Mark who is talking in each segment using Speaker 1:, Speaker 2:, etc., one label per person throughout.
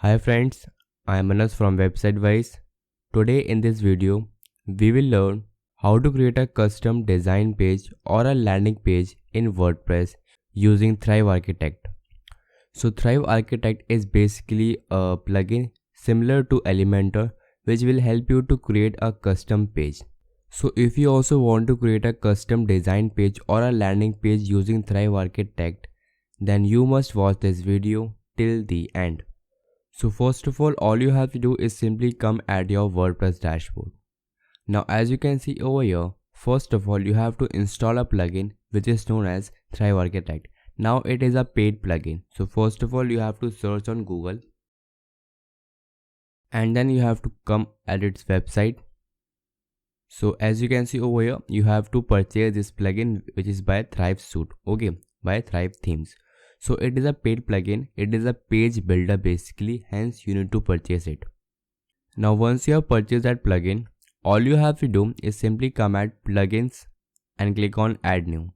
Speaker 1: Hi friends, I am Manas from Website Wise. Today in this video, we will learn how to create a custom design page or a landing page in WordPress using Thrive Architect. So Thrive Architect is basically a plugin similar to Elementor which will help you to create a custom page. So if you also want to create a custom design page or a landing page using Thrive Architect, then you must watch this video till the end. So first of all you have to do is simply come at your WordPress dashboard. Now as you can see over here, first of all you have to install a plugin which is known as Thrive Architect. Now it is a paid plugin. So first of all you have to search on Google and then you have to come at its website. So as you can see over here, you have to purchase this plugin which is by Thrive Suite, okay, by Thrive Themes. So it is a paid plugin, it is a page builder basically, hence you need to purchase it. Now once you have purchased that plugin, all you have to do is simply come at plugins and click on add new.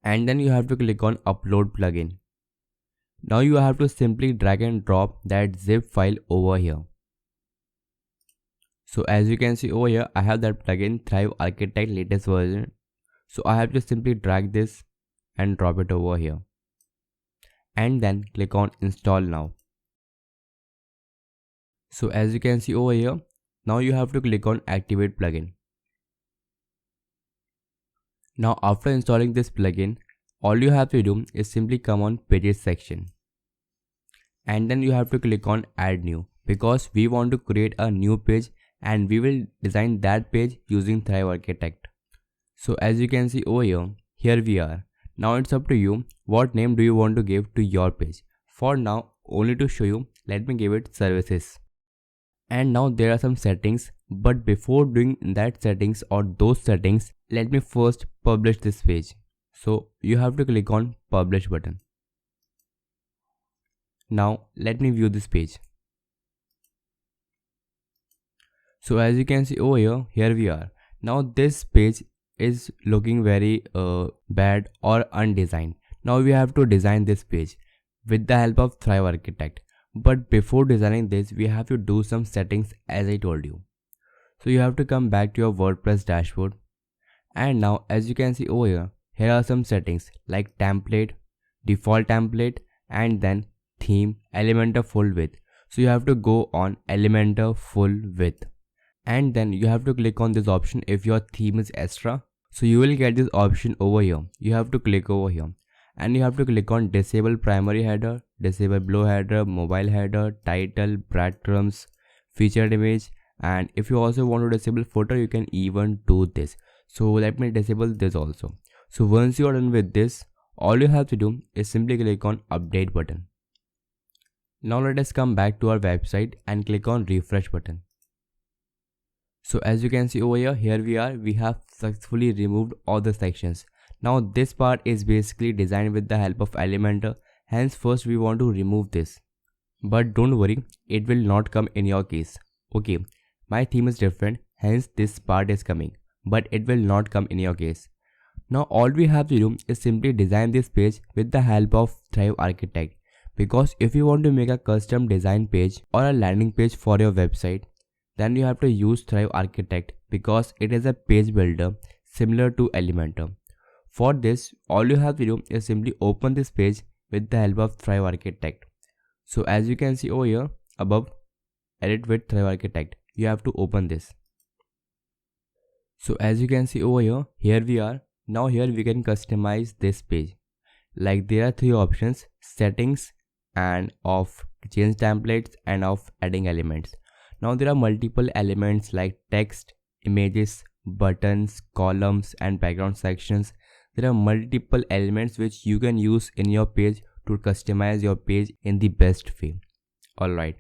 Speaker 1: And then you have to click on upload plugin. Now you have to simply drag and drop that zip file over here. So as you can see over here, I have that plugin Thrive Architect latest version. So I have to simply drag this and drop it over here and then click on install now. So as you can see over here, now you have to click on activate plugin. Now after installing this plugin, all you have to do is simply come on pages section and then you have to click on add new, because we want to create a new page and we will design that page using Thrive Architect. So as you can see over here we are. Now it's up to you what name do you want to give to your page. For now, only to show you, let me give it services. And now there are some settings, but before doing that settings or those settings, let me first publish this page. So you have to click on publish button. Now let me view this page. So as you can see over here we are. Now this page is looking very bad or undesigned. Now we have to design this page with the help of Thrive Architect. But before designing this, we have to do some settings as I told you. So you have to come back to your WordPress dashboard. And now as you can see over here are some settings like template, default template, and then theme, Elementor full width. So you have to go on Elementor full width. And then you have to click on this option if your theme is extra. So you will get this option over here. You have to click over here and you have to click on disable primary header, disable below header, mobile header, title, breadcrumbs, featured image, and if you also want to disable footer you can even do this. So let me disable this also. So once you are done with this, all you have to do is simply click on update button. Now let us come back to our website and click on refresh button. So as you can see over here we are, we have successfully removed all the sections. Now this part is basically designed with the help of Elementor, hence first we want to remove this. But don't worry, it will not come in your case. Okay, my theme is different, hence this part is coming, but it will not come in your case. Now all we have to do is simply design this page with the help of Thrive Architect, because if you want to make a custom design page or a landing page for your website, then you have to use Thrive Architect because it is a page builder similar to Elementor. For this, all you have to do is simply open this page with the help of Thrive Architect. So as you can see over here above, edit with Thrive Architect, you have to open this. So as you can see over here we are. Now here we can customize this page. Like there are three options: settings, and of change templates, and of adding elements. Now there are multiple elements like text, images, buttons, columns, and background sections. There are multiple elements which you can use in your page to customize your page in the best way. Alright,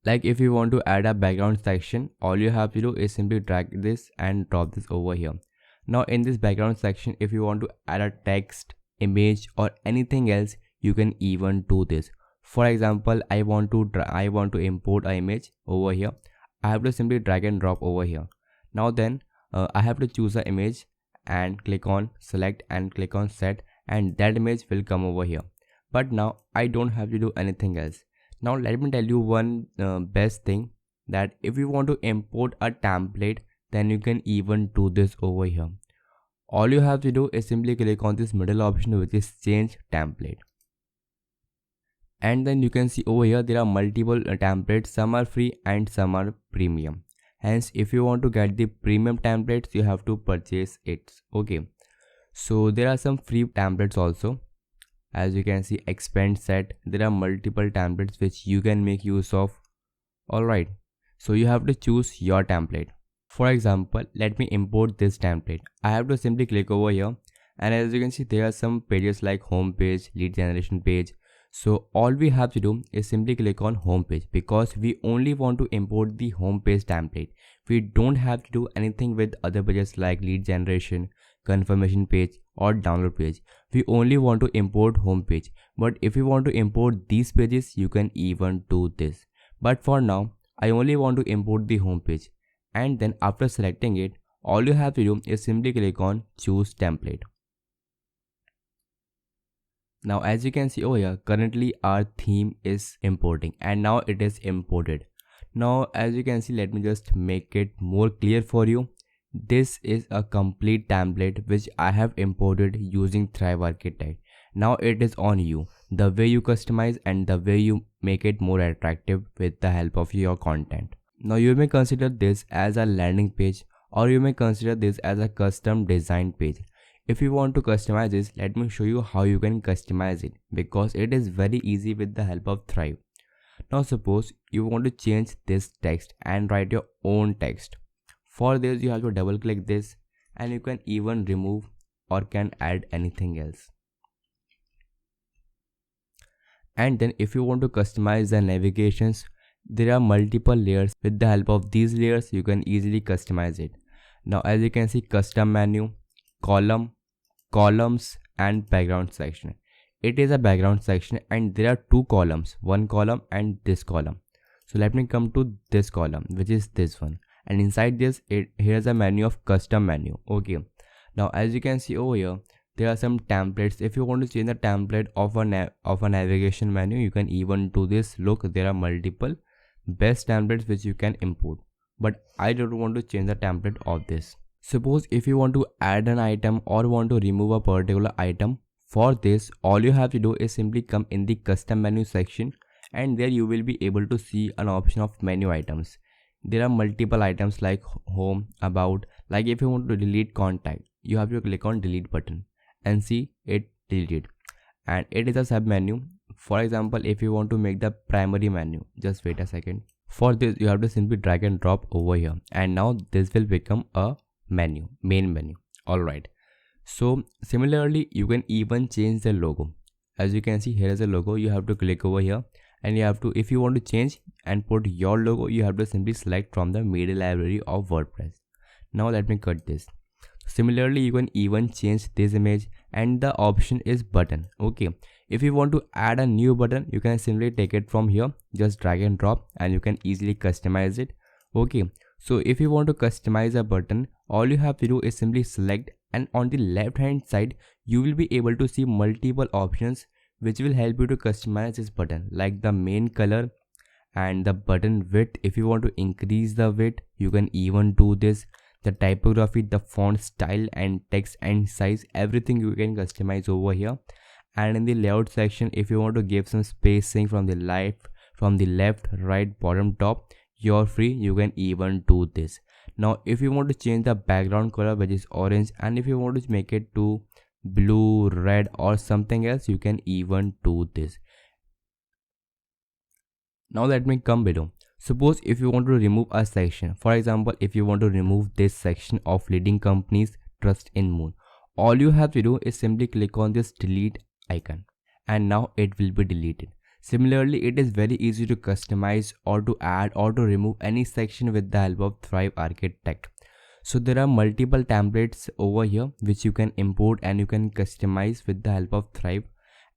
Speaker 1: like if you want to add a background section, all you have to do is simply drag this and drop this over here. Now in this background section, if you want to add a text, image, or anything else, you can even do this. For example, I want to import an image over here. I have to simply drag and drop over here. Now then I have to choose an image and click on select and click on set, and that image will come over here. but now I don't have to do anything else. Now let me tell you one best thing, that if you want to import a template, then you can even do this over here. All you have to do is simply click on this middle option, which is change template. And then you can see over here there are multiple templates, some are free and some are premium. Hence, if you want to get the premium templates, you have to purchase it. Okay, so there are some free templates also. As you can see, expand set, there are multiple templates which you can make use of. Alright, so you have to choose your template. For example, let me import this template. I have to simply click over here, and as you can see there are some pages like home page, lead generation page. So all we have to do is simply click on home page, because we only want to import the home page template. We don't have to do anything with other pages like lead generation, confirmation page or download page. We only want to import home page. But if you want to import these pages, you can even do this. But for now, I only want to import the home page. And then after selecting it, all you have to do is simply click on choose template. Now as you can see over here, currently our theme is importing, and now it is imported. Now as you can see, let me just make it more clear for you. This is a complete template which I have imported using Thrive Architect. Now it is on you, the way you customize and the way you make it more attractive with the help of your content. Now you may consider this as a landing page, or you may consider this as a custom design page. If you want to customize this, let me show you how you can customize it, because it is very easy with the help of Thrive. Now suppose you want to change this text and write your own text. For this you have to double click this, and you can even remove or can add anything else. And then if you want to customize the navigations, there are multiple layers. With the help of these layers you can easily customize it. Now as you can see, custom menu, column, columns and background section. It is a background section and there are two columns, one column and this column. So let me come to this column, which is this one, and inside this here's a menu of custom menu. Okay, now as you can see over here, there are some templates. If you want to change the template of a navigation menu, you can even do this. Look, there are multiple best templates which you can import, but I don't want to change the template of this. Suppose if you want to add an item or want to remove a particular item, for this all you have to do is simply come in the custom menu section, and there you will be able to see an option of menu items. There are multiple items like home, about. Like if you want to delete contact, you have to click on delete button and see it deleted, and it is a sub menu. For example, if you want to make the primary menu, just wait a second. For this you have to simply drag and drop over here, and now this will become a menu, main menu. Alright, so similarly you can even change the logo. As you can see, here is a logo. You have to click over here, and you have to, if you want to change and put your logo, you have to simply select from the media library of WordPress. Now let me cut this. Similarly, you can even change this image, and the option is button. Okay, if you want to add a new button, you can simply take it from here, just drag and drop, and you can easily customize it. Okay, so if you want to customize a button, all you have to do is simply select, and on the left hand side you will be able to see multiple options which will help you to customize this button, like the main color and the button width. If you want to increase the width, you can even do this. The typography, the font style and text and size, everything you can customize over here. And in the layout section, if you want to give some spacing from the left, right, bottom, top, you're free, you can even do this. Now if you want to change the background color, which is orange, and if you want to make it to blue, red or something else, you can even do this. Now let me come below. Suppose if you want to remove a section, for example, if you want to remove this section of leading companies trust in moon, all you have to do is simply click on this delete icon, and now it will be deleted. Similarly, it is very easy to customize or to add or to remove any section with the help of Thrive Architect. So there are multiple templates over here which you can import and you can customize with the help of Thrive.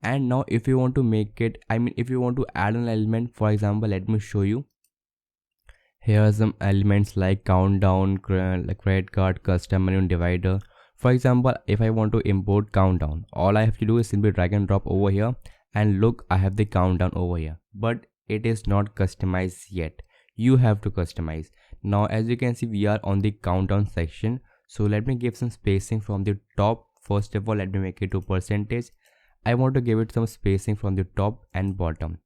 Speaker 1: And now if you want to make it, if you want to add an element, for example, let me show you. Here are some elements like countdown, credit card, custom menu, divider. For example, if I want to import countdown, all I have to do is simply drag and drop over here, and look, I have the countdown over here, but it is not customized yet. You have to customize. Now as you can see, we are on the countdown section. So let me give some spacing from the top. First of all, let me make it to percentage. I want to give it some spacing from the top and bottom.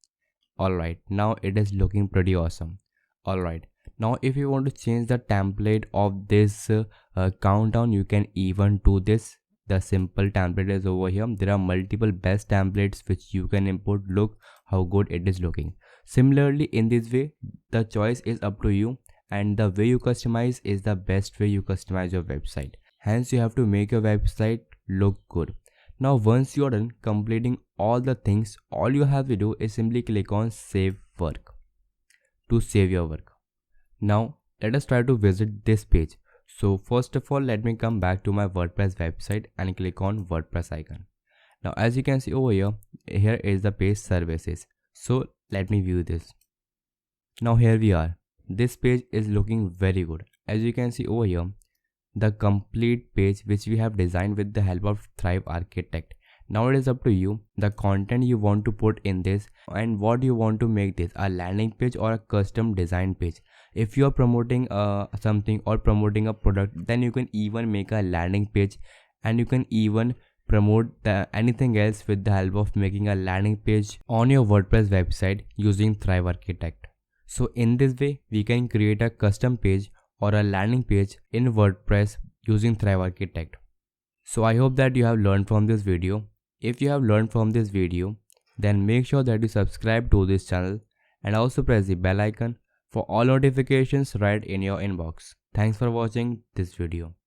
Speaker 1: Alright, now it is looking pretty awesome. Alright, now if you want to change the template of this countdown, you can even do this. The simple template is over here. There are multiple best templates which you can import. Look how good it is looking. Similarly, in this way, the choice is up to you, and the way you customize is the best way you customize your website. Hence, you have to make your website look good. Now once you are done completing all the things, all you have to do is simply click on save work to save your work. Now let us try to visit this page. So first of all, let me come back to my WordPress website and click on WordPress icon. Now as you can see over here, here is the page services. So let me view this. Now here we are. This page is looking very good. As you can see over here, the complete page which we have designed with the help of Thrive Architect. Now it is up to you, the content you want to put in this and what you want to make this, a landing page or a custom design page. If you are promoting something or promoting a product, then you can even make a landing page, and you can even promote anything else with the help of making a landing page on your WordPress website using Thrive Architect. So in this way, we can create a custom page or a landing page in WordPress using Thrive Architect. So I hope that you have learned from this video. If you have learned from this video, then make sure that you subscribe to this channel and also press the bell icon for all notifications right in your inbox. Thanks for watching this video.